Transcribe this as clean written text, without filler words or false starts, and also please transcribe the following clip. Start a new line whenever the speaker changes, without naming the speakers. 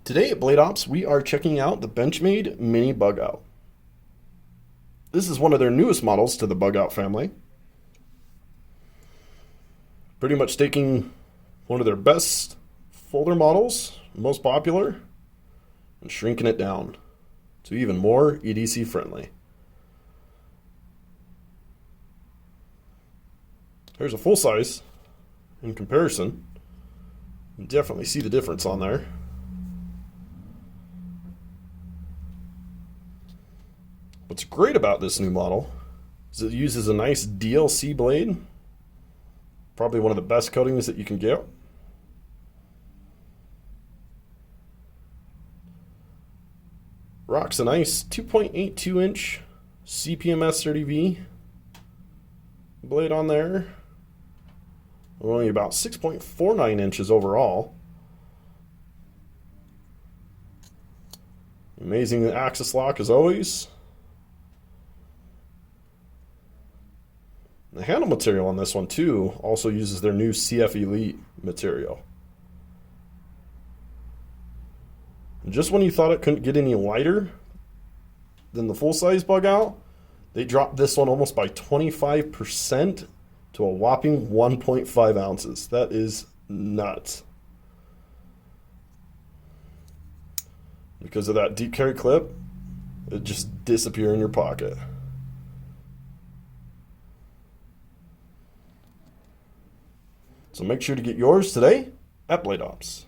Today at Blade Ops, we are checking out the Benchmade Mini Bugout. This is one of their newest models to the Bugout family. Pretty much taking one of their best folder models, most popular, and shrinking it down to even more EDC friendly. Here's a full size in comparison. You can definitely see the difference on there. What's great about this new model is it uses a nice DLC blade, probably one of the best coatings that you can get. Rocks a nice 2.82 inch CPM-S30V blade on there, only about 6.49 inches overall. Amazing axis lock as always. The handle material on this one too also uses their new CF Elite material. And just when you thought it couldn't get any lighter than the full-size Bugout, they dropped this one almost by 25% to a whopping 1.5 ounces. That is nuts. Because of that deep carry clip, it just disappears in your pocket. So make sure to get yours today at Blade Ops.